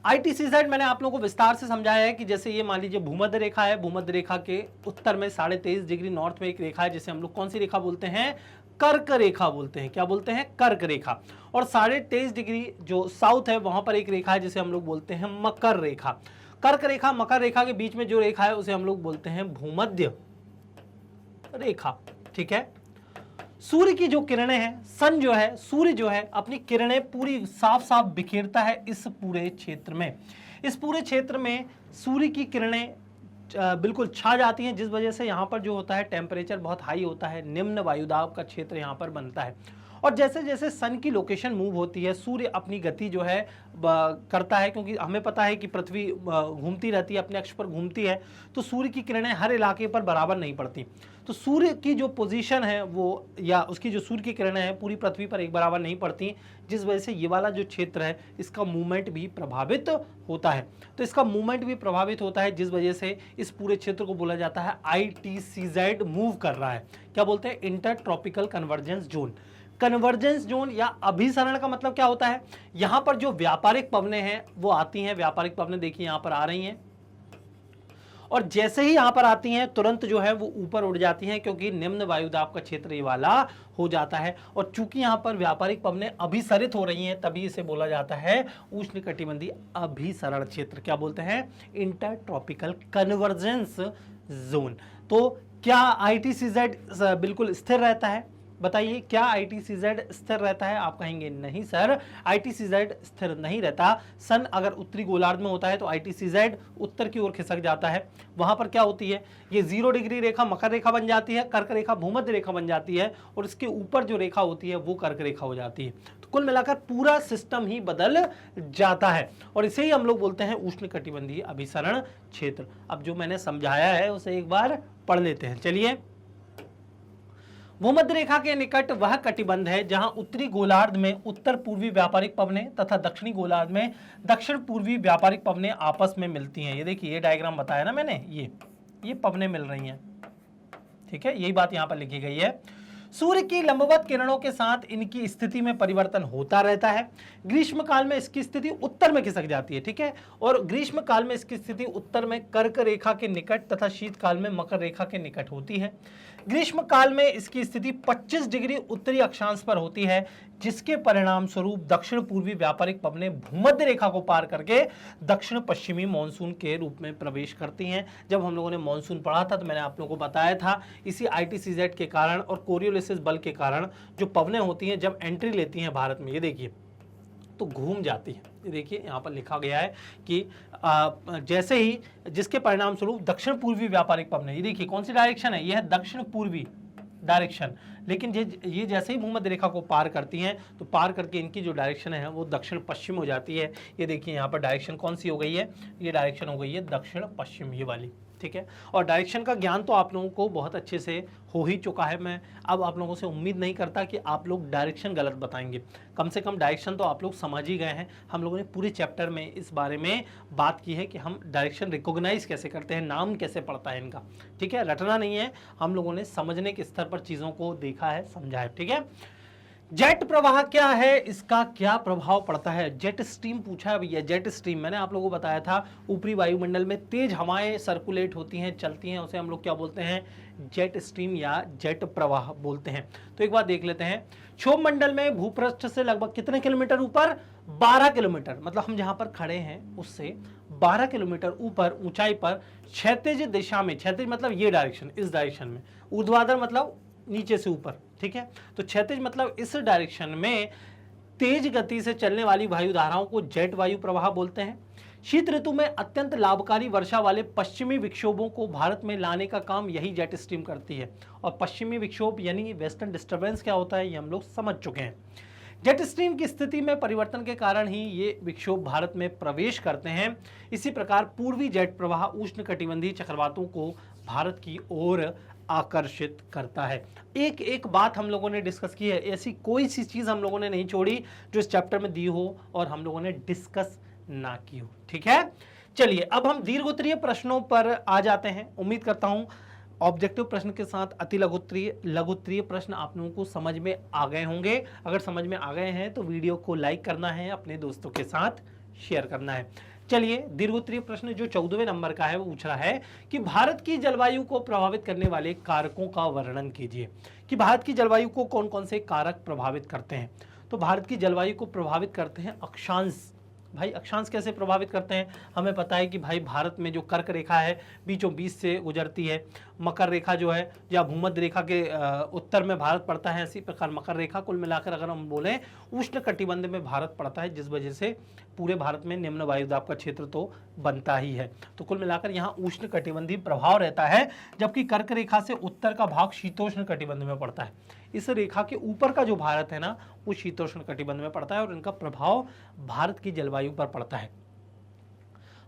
ITCZ मैंने आप लोगों को विस्तार से समझाया है कि जैसे ये मान लीजिए भूमध्य रेखा है, भूमध्य रेखा के उत्तर में 23.5 डिग्री नॉर्थ में एक रेखा है, जिसे हम लोग कौन सी रेखा बोलते हैं? कर्क रेखा बोलते हैं। क्या बोलते हैं? कर्क रेखा। और 23.5 डिग्री जो साउथ है वहां पर एक रेखा है जिसे हम लोग बोलते हैं मकर रेखा। कर्क रेखा मकर रेखा के बीच में जो रेखा है उसे हम लोग बोलते हैं भूमध्य रेखा। ठीक है, सूर्य की जो किरणें हैं, सन जो है, सूर्य जो है अपनी किरणें पूरी साफ साफ बिखेरता है इस पूरे क्षेत्र में। इस पूरे क्षेत्र में सूर्य की किरणें बिल्कुल छा जाती हैं, जिस वजह से यहाँ पर जो होता है टेम्परेचर बहुत हाई होता है, निम्न वायुदाब का क्षेत्र यहाँ पर बनता है। और जैसे जैसे सन की लोकेशन मूव होती है, सूर्य अपनी गति जो है करता है, क्योंकि हमें पता है कि पृथ्वी घूमती रहती है, अपने अक्ष पर घूमती है, तो सूर्य की किरणें हर इलाके पर बराबर नहीं पड़ती। तो सूर्य की जो पोजीशन है वो, या उसकी जो सूर्य की किरणें हैं पूरी पृथ्वी पर एक बराबर नहीं पड़ती, जिस वजह से ये वाला जो क्षेत्र है इसका मूवमेंट भी प्रभावित होता है। तो इसका मूवमेंट भी प्रभावित होता है, जिस वजह से इस पूरे क्षेत्र को बोला जाता है ITCZ मूव कर रहा है। क्या बोलते हैं? Inter tropical convergence zone. Convergence zone या अभिसरण का मतलब क्या होता है? यहां पर जो व्यापारिक पवनें हैं वो आती हैं, व्यापारिक पवनें देखिए यहां पर आ रही हैं, और जैसे ही यहां पर आती हैं तुरंत जो है वो ऊपर उड़ जाती हैं, क्योंकि निम्न वायुदाब का क्षेत्र ये वाला हो जाता है। और चूंकि यहां पर व्यापारिक पवनें अभिसरित हो रही हैं, तभी इसे बोला जाता है उष्णकटिबंधीय अभिसरण क्षेत्र। क्या बोलते हैं? Inter tropical convergence zone. तो क्या ITCZ बिल्कुल स्थिर रहता है? बताइए, क्या ITCZ स्थिर रहता है? आप कहेंगे नहीं सर, ITCZ स्थिर नहीं रहता। सन अगर उत्तरी गोलार्ध में होता है तो ITCZ उत्तर की ओर खिसक जाता है। वहां पर क्या होती है? ये 0 डिग्री रेखा मकर रेखा बन जाती है, कर्क रेखा भूमध्य रेखा बन जाती है, और इसके ऊपर जो रेखा होती है वो कर्क रेखा हो जाती है। तो कुल मिलाकर पूरा सिस्टम ही बदल जाता है, और इसे ही हम लोग बोलते हैं उष्णकटिबंधीय अभिसरण क्षेत्र। अब जो मैंने समझाया है उसे एक बार पढ़ लेते हैं। चलिए, भूमध्य रेखा के निकट वह कटिबंध है जहां उत्तरी गोलार्ध में उत्तर पूर्वी व्यापारिक पवनें तथा दक्षिणी गोलार्ध में दक्षिण पूर्वी व्यापारिक पवनें आपस में मिलती हैं। ये देखिए, ये डायग्राम बताया ना मैंने, ये पवनें मिल रही हैं, ठीक है, यही बात यहां पर लिखी गई है। सूर्य की लंबवत किरणों के साथ इनकी स्थिति में परिवर्तन होता रहता है। ग्रीष्म काल में इसकी स्थिति उत्तर में खिसक जाती है, ठीक है, और ग्रीष्म काल में इसकी स्थिति उत्तर में कर्क रेखा के निकट तथा शीतकाल में मकर रेखा के निकट होती है। ग्रीष्म काल में इसकी स्थिति 25 डिग्री उत्तरी अक्षांश पर होती है, जिसके परिणाम स्वरूप दक्षिण पूर्वी व्यापारिक पवनें भूमध्य रेखा को पार करके दक्षिण पश्चिमी मानसून के रूप में प्रवेश करती हैं। जब हम लोगों ने मानसून पढ़ा था तो मैंने आप लोगों को बताया था, इसी ITCZ के कारण और कोरियोलिसिस बल के कारण जो पवनें होती हैं जब एंट्री लेती हैं भारत में, ये देखिए, तो घूम जाती है। ये देखिए यहाँ पर लिखा गया है कि जैसे ही जिसके परिणाम स्वरूप दक्षिण पूर्वी व्यापारिक पवनें, ये देखिए कौन सी डायरेक्शन है, यह है दक्षिण पूर्वी डायरेक्शन, लेकिन ये जैसे ही भूमध्य रेखा को पार करती हैं तो पार करके इनकी जो डायरेक्शन है वो दक्षिण पश्चिम हो जाती है। ये देखिए यहाँ पर डायरेक्शन कौन सी हो गई है, ये डायरेक्शन हो गई है दक्षिण पश्चिम, ये वाली, ठीक है। और डायरेक्शन का ज्ञान तो आप लोगों को बहुत अच्छे से हो ही चुका है। मैं अब आप लोगों से उम्मीद नहीं करता कि आप लोग डायरेक्शन गलत बताएंगे, कम से कम डायरेक्शन तो आप लोग समझ ही गए हैं। हम लोगों ने पूरे चैप्टर में इस बारे में बात की है कि हम डायरेक्शन रिकॉग्नाइज कैसे करते हैं, नाम कैसे पड़ता है इनका, ठीक है, रटना नहीं है, हम लोगों ने समझने के स्तर पर चीज़ों को देखा है, समझा है, ठीक है। जेट प्रवाह क्या है, इसका क्या प्रभाव पड़ता है, जेट स्ट्रीम पूछा है भैया। जेट स्ट्रीम मैंने आप लोगों को बताया था, ऊपरी वायुमंडल में तेज हवाएं सर्कुलेट होती हैं, चलती हैं, उसे हम लोग क्या बोलते हैं, जेट स्ट्रीम या जेट प्रवाह बोलते हैं। तो एक बात देख लेते हैं, क्षोभ मंडल में भूपृष्ठ से लगभग कितने किलोमीटर ऊपर, 12 किलोमीटर, मतलब हम जहां पर खड़े हैं उससे 12 किलोमीटर ऊपर ऊंचाई पर क्षैतिज दिशा में, क्षैतिज मतलब ये डायरेक्शन, इस डायरेक्शन में, ऊर्ध्वाधर मतलब नीचे से ऊपर, ठीक है, तो क्षैतिज मतलब इस डायरेक्शन में तेज गति से चलने वाली वायु धाराओं को जेट वायु प्रवाह बोलते हैं। शीत ऋतु में अत्यंत लाभकारी वर्षा वाले पश्चिमी विक्षोभों को भारत में लाने का काम यही जेट स्ट्रीम करती है। और पश्चिमी विक्षोभ यानी वेस्टर्न डिस्टर्बेंस क्या होता है, ये हम लोग समझ चुके हैं। जेट स्ट्रीम की स्थिति में परिवर्तन के कारण ही ये विक्षोभ भारत में प्रवेश करते हैं। इसी प्रकार पूर्वी जेट प्रवाह उष्णकटिबंधीय चक्रवातों को भारत की ओर आकर्षित करता है। एक एक बात हम लोगों ने डिस्कस की है, ऐसी कोई सी चीज हम लोगों ने नहीं छोड़ी जो इस चैप्टर में दी हो और हम लोगों ने डिस्कस ना की हो, ठीक है। चलिए अब हम दीर्घोत्तरीय प्रश्नों पर आ जाते हैं। उम्मीद करता हूं ऑब्जेक्टिव प्रश्न के साथ अति लघुत्तरीय प्रश्न आप लोगों को समझ में आ गए होंगे। अगर समझ में आ गए हैं तो वीडियो को लाइक करना है, अपने दोस्तों के साथ शेयर करना है। चलिए दीर्घोत्तरीय प्रश्न जो 14वें नंबर का है वो पूछ रहा है कि भारत की जलवायु को प्रभावित करने वाले कारकों का वर्णन कीजिए, कि भारत की जलवायु को कौन कौन से कारक प्रभावित करते हैं। तो भारत की जलवायु को प्रभावित करते हैं अक्षांश। भाई अक्षांश कैसे प्रभावित करते हैं, हमें पता है कि भाई भारत में जो कर्क रेखा है बीचों बीच से गुजरती है, मकर रेखा जो है या भूमध्य रेखा के उत्तर में भारत पड़ता है, इसी प्रकार मकर रेखा, कुल मिलाकर अगर हम बोलें उष्ण कटिबंध में भारत पड़ता है, जिस वजह से पूरे भारत में निम्न वायुदाब का क्षेत्र तो बनता ही है। तो कुल मिलाकर यहाँ उष्ण कटिबंधीय प्रभाव रहता है, जबकि कर्क रेखा से उत्तर का भाग शीतोष्ण कटिबंध में पड़ता है। इस रेखा के ऊपर का जो भारत है ना वो शीतोष्ण कटिबंध में पड़ता है और इनका प्रभाव भारत की जलवायु पर पड़ता है।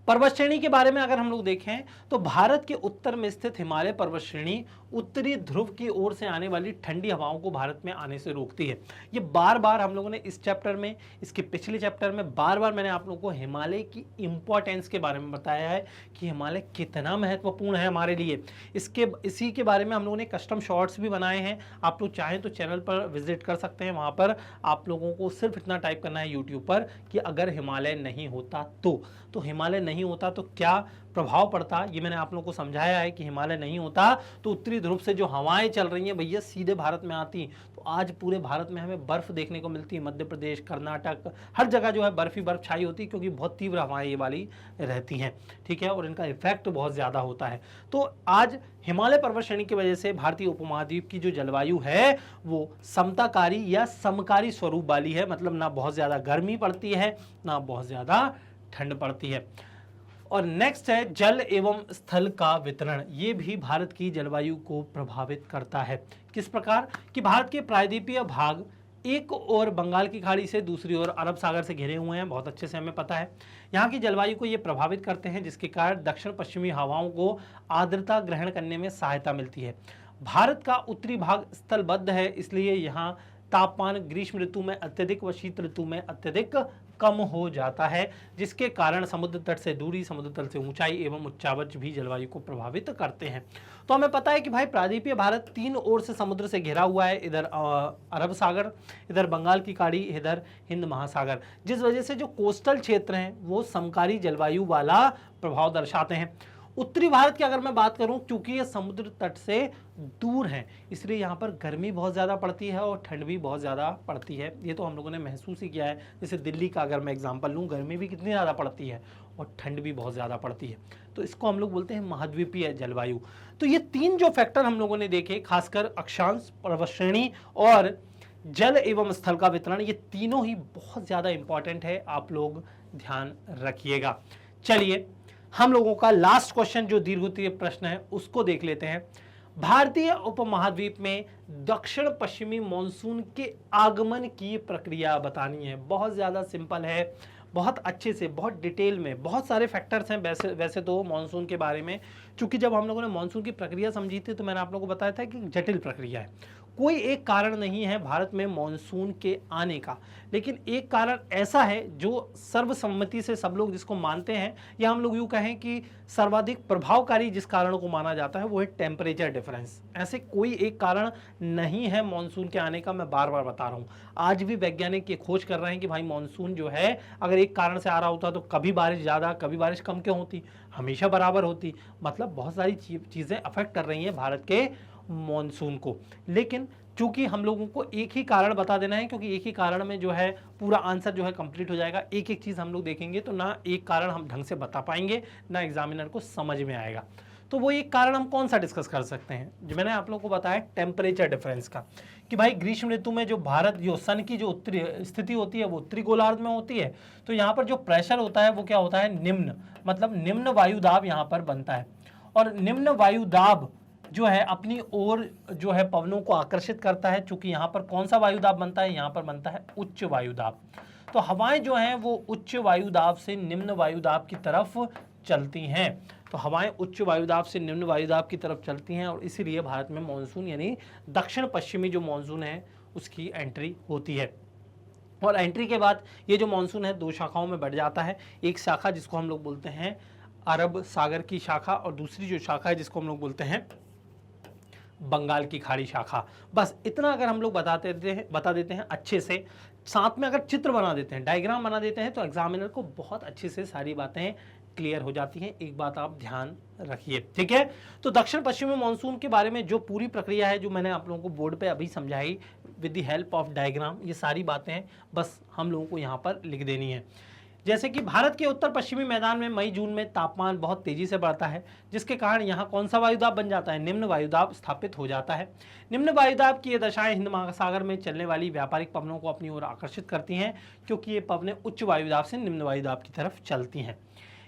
पर्वत श्रेणी के बारे में अगर हम लोग देखें तो भारत के उत्तर में स्थित हिमालय पर्वत श्रेणी उत्तरी ध्रुव की ओर से आने वाली ठंडी हवाओं को भारत में आने से रोकती है। ये बार बार हम लोगों ने इस चैप्टर में, इसके पिछले चैप्टर में बार बार मैंने आप लोगों को हिमालय की इंपॉर्टेंस के बारे में बताया है कि हिमालय कितना महत्वपूर्ण है हमारे लिए। इसी के बारे में हम लोगों ने कस्टम शॉर्ट्स भी बनाए हैं, आप लोग चाहें तो चैनल पर विजिट कर सकते हैं। वहाँ पर आप लोगों को सिर्फ इतना टाइप करना है यूट्यूब पर कि अगर हिमालय नहीं होता तो हिमालय नहीं होता तो क्या प्रभाव पड़ता, ये मैंने आप लोगों को समझाया है कि हिमालय नहीं होता तो उत्तरी ध्रुव से जो हवाएं चल रही हैं भैया सीधे भारत में आती, तो आज पूरे भारत में हमें बर्फ देखने को मिलती है। मध्य प्रदेश, कर्नाटक, हर जगह जो है बर्फ ही बर्फ छाई होती है, क्योंकि बहुत तीव्र हवाएं ये वाली रहती हैं, ठीक है, और इनका इफेक्ट बहुत ज़्यादा होता है। तो आज हिमालय पर्वत श्रेणी की वजह से भारतीय उपमहाद्वीप की जो जलवायु है वो समताकारी या समकारी स्वरूप वाली है, मतलब ना बहुत ज़्यादा गर्मी पड़ती है ना बहुत ज़्यादा ठंड पड़ती है। और नेक्स्ट है जल एवं स्थल का वितरण, ये भी भारत की जलवायु को प्रभावित करता है। किस प्रकार कि भारत के प्रायद्वीपीय भाग एक और बंगाल की खाड़ी से, दूसरी ओर अरब सागर से घिरे हुए हैं, बहुत अच्छे से हमें पता है। यहाँ की जलवायु को ये प्रभावित करते हैं, जिसके कारण दक्षिण पश्चिमी हवाओं को आर्द्रता ग्रहण करने में सहायता मिलती है। भारत का उत्तरी भाग स्थलबद्ध है, इसलिए यहाँ तापमान ग्रीष्म ऋतु में अत्यधिक व शीत ऋतु में अत्यधिक कम हो जाता है, जिसके कारण समुद्र तट से दूरी, समुद्र तल से ऊंचाई एवं उच्चावच भी जलवायु को प्रभावित करते हैं। तो हमें पता है कि भाई प्रायद्वीपीय भारत तीन ओर से समुद्र से घिरा हुआ है, इधर अरब सागर, इधर बंगाल की खाड़ी, इधर हिंद महासागर, जिस वजह से जो कोस्टल क्षेत्र हैं वो समकारी जलवायु वाला प्रभाव दर्शाते हैं। उत्तरी भारत की अगर मैं बात करूं, क्योंकि ये समुद्र तट से दूर हैं, इसलिए यहाँ पर गर्मी बहुत ज़्यादा पड़ती है और ठंड भी बहुत ज़्यादा पड़ती है। ये तो हम लोगों ने महसूस ही किया है। जैसे दिल्ली का अगर मैं एग्जांपल लूँ, गर्मी भी कितनी ज़्यादा पड़ती है और ठंड भी बहुत ज़्यादा पड़ती है। तो इसको हम लोग बोलते हैं महाद्वीपीय जलवायु। तो ये तीन जो फैक्टर हम लोगों ने देखे, खासकर अक्षांश, पर्वत श्रेणी और जल एवं स्थल का वितरण, ये तीनों ही बहुत ज़्यादा इंपॉर्टेंट है, आप लोग ध्यान रखिएगा। चलिए हम लोगों का लास्ट क्वेश्चन जो दीर्घोत्तरीय प्रश्न है उसको देख लेते हैं। भारतीय उपमहाद्वीप में दक्षिण पश्चिमी मॉनसून के आगमन की प्रक्रिया बतानी है। बहुत ज़्यादा सिंपल है, बहुत अच्छे से, बहुत डिटेल में, बहुत सारे फैक्टर्स हैं वैसे तो मॉनसून के बारे में, क्योंकि जब हम लोगों ने मॉनसून की प्रक्रिया समझी थी तो मैंने आप लोगों को बताया था कि जटिल प्रक्रिया है। कोई एक कारण नहीं है भारत में मॉनसून के आने का, लेकिन एक कारण ऐसा है जो सर्वसम्मति से सब लोग जिसको मानते हैं, या हम लोग यूँ कहें कि सर्वाधिक प्रभावकारी जिस कारण को माना जाता है वो है टेम्परेचर डिफरेंस। ऐसे कोई एक कारण नहीं है मॉनसून के आने का, मैं बार बार बता रहा हूँ। आज भी वैज्ञानिक ये खोज कर रहे हैं कि भाई मॉनसून जो है अगर एक कारण से आ रहा होता तो कभी बारिश ज़्यादा, कभी बारिश कम क्यों होती, हमेशा बराबर होती। मतलब बहुत सारी चीज़ें अफेक्ट कर रही हैं भारत के मॉनसून को। लेकिन चूंकि हम लोगों को एक ही कारण बता देना है, क्योंकि एक ही कारण में जो है पूरा आंसर जो है कंप्लीट हो जाएगा। एक एक चीज़ हम लोग देखेंगे तो ना एक कारण हम ढंग से बता पाएंगे, ना एग्जामिनर को समझ में आएगा। तो वो एक कारण हम कौन सा डिस्कस कर सकते हैं, जो मैंने आप लोगों को बताया टेम्परेचर डिफरेंस का, कि भाई ग्रीष्म ऋतु में जो भारत जो सन की जो उत्तरी स्थिति होती है वो उत्तरी गोलार्ध में होती है, तो यहाँ पर जो प्रेशर होता है वो क्या होता है, निम्न, मतलब निम्न वायुदाब यहाँ पर बनता है। और निम्न वायुदाब जो है अपनी ओर जो है पवनों को आकर्षित करता है, चूंकि यहाँ पर कौन सा वायुदाब बनता है, यहाँ पर बनता है उच्च वायुदाब। तो हवाएं जो हैं वो उच्च वायुदाब से निम्न वायुदाब की तरफ चलती हैं। तो हवाएं उच्च वायुदाब से निम्न वायुदाब की तरफ चलती हैं और इसीलिए भारत में मॉनसून यानी दक्षिण पश्चिमी जो मॉनसून है उसकी एंट्री होती है। और एंट्री के बाद ये जो मॉनसून है दो शाखाओं में बढ़ जाता है। एक शाखा जिसको हम लोग बोलते हैं अरब सागर की शाखा, और दूसरी जो शाखा है जिसको हम लोग बोलते हैं बंगाल की खाड़ी शाखा। बस इतना अगर हम लोग बता देते हैं अच्छे से, साथ में अगर चित्र बना देते हैं, डायग्राम बना देते हैं, तो एग्जामिनर को बहुत अच्छे से सारी बातें क्लियर हो जाती हैं। एक बात आप ध्यान रखिए, ठीक है। तो दक्षिण पश्चिमी मॉनसून के बारे में जो पूरी प्रक्रिया है जो मैंने आप लोगों को बोर्ड पे अभी समझाई with the help of diagram, ये सारी बातें बस हम लोगों को यहाँ पर लिख देनी है। जैसे कि भारत के उत्तर पश्चिमी मैदान में मई जून में तापमान बहुत तेजी से बढ़ता है, जिसके कारण यहाँ कौन सा वायुदाब बन जाता है, निम्न वायुदाब स्थापित हो जाता है। निम्न वायुदाब की ये दशाएं हिंद महासागर में चलने वाली व्यापारिक पवनों को अपनी ओर आकर्षित करती हैं, क्योंकि ये पवनें उच्च वायुदाब से निम्न वायुदाब की तरफ चलती हैं।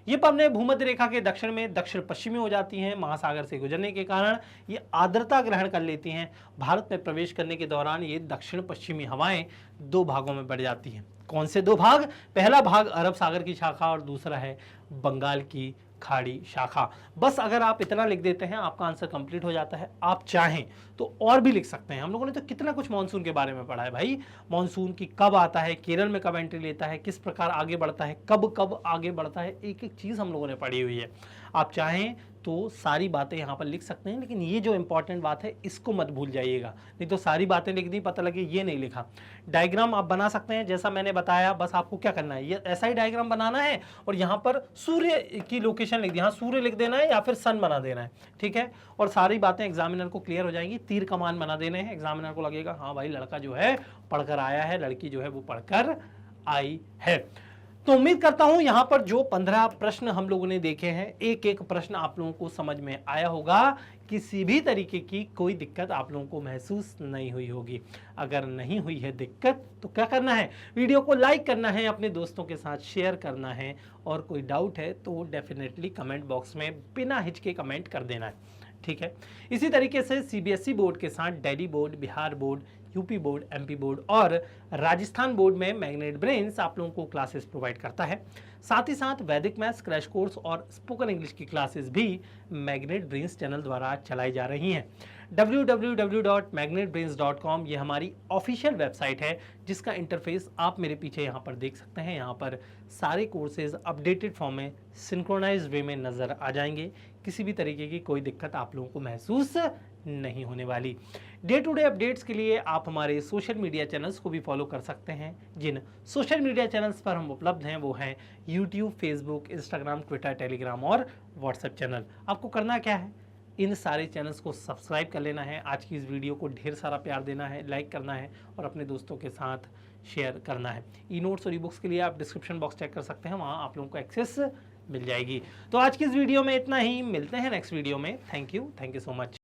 ये पवनें भूमध्य रेखा के दक्षिण में दक्षिण पश्चिमी हो जाती हैं। महासागर से गुजरने के कारण ये आर्द्रता ग्रहण कर लेती हैं। भारत में प्रवेश करने के दौरान ये दक्षिण पश्चिमी हवाएं दो भागों में बढ़ जाती हैं। कौन से दो भाग, पहला भाग अरब सागर की शाखा और दूसरा है बंगाल की खाड़ी शाखा। बस अगर आप इतना लिख देते हैं आपका आंसर कंप्लीट हो जाता है। आप चाहें तो और भी लिख सकते हैं। हम लोगों ने तो कितना कुछ मानसून के बारे में पढ़ा है भाई, मानसून की कब आता है, केरल में कब एंट्री लेता है, किस प्रकार आगे बढ़ता है, कब कब आगे बढ़ता है, एक एक चीज़ हम लोगों ने पढ़ी हुई है। आप चाहें तो सारी बातें यहाँ पर लिख सकते हैं, लेकिन ये जो इंपॉर्टेंट बात है इसको मत भूल जाइएगा, नहीं तो सारी बातें लिख दी पता लगे ये नहीं लिखा। डायग्राम आप बना सकते हैं जैसा मैंने बताया, बस आपको क्या करना है, ये ऐसा ही डायग्राम बनाना है और यहाँ पर सूर्य की लोकेशन लिख दी, हाँ सूर्य लिख देना है या फिर सन बना देना है, ठीक है। और सारी बातें एग्जामिनर को क्लियर हो जाएंगी। तीर कमान बना देने हैं, एग्जामिनर को लगेगा हाँ भाई लड़का जो है पढ़कर आया है, लड़की जो है वो पढ़कर आई है। तो उम्मीद करता हूं यहां पर जो 15 प्रश्न हम लोगों ने देखे हैं, एक एक प्रश्न आप लोगों को समझ में आया होगा, किसी भी तरीके की कोई दिक्कत आप लोगों को महसूस नहीं हुई होगी। अगर नहीं हुई है दिक्कत तो क्या करना है, वीडियो को लाइक करना है, अपने दोस्तों के साथ शेयर करना है, और कोई डाउट है तो डेफिनेटली कमेंट बॉक्स में बिना हिचके कमेंट कर देना है, ठीक है। इसी तरीके से सीबीएसई बोर्ड के साथ Delhi board, Bihar board, UP board, MP board और राजस्थान बोर्ड में मैग्नेट ब्रेन्स आप लोगों को क्लासेस प्रोवाइड करता है। साथ ही साथ वैदिक मैथ्स क्रैश कोर्स और स्पोकन इंग्लिश की क्लासेस भी मैग्नेट ब्रेन्स चैनल द्वारा चलाई जा रही हैं। www.magnetbrains.com ये हमारी ऑफिशियल वेबसाइट है, जिसका इंटरफेस आप मेरे पीछे यहाँ पर देख सकते हैं। यहाँ पर सारे कोर्सेज अपडेटेड फॉर्म में सिंक्रोनाइज्ड वे में नज़र आ जाएंगे। किसी भी तरीके की कोई दिक्कत आप लोगों को महसूस नहीं होने वाली। डे टू डे अपडेट्स के लिए आप हमारे सोशल मीडिया चैनल्स को भी फॉलो कर सकते हैं। जिन सोशल मीडिया चैनल्स पर हम उपलब्ध हैं वो हैं YouTube, Facebook, Instagram, Twitter, Telegram और व्हाट्सएप चैनल। आपको करना क्या है, इन सारे चैनल्स को सब्सक्राइब कर लेना है। आज की इस वीडियो को ढेर सारा प्यार देना है, लाइक करना है और अपने दोस्तों के साथ शेयर करना है। ई नोट्स और ई बुक्स के लिए आप डिस्क्रिप्शन बॉक्स चेक कर सकते हैं, वहाँ आप लोगों को एक्सेस मिल जाएगी। तो आज की इस वीडियो में इतना ही, मिलते हैं नेक्स्ट वीडियो में। Thank you so much.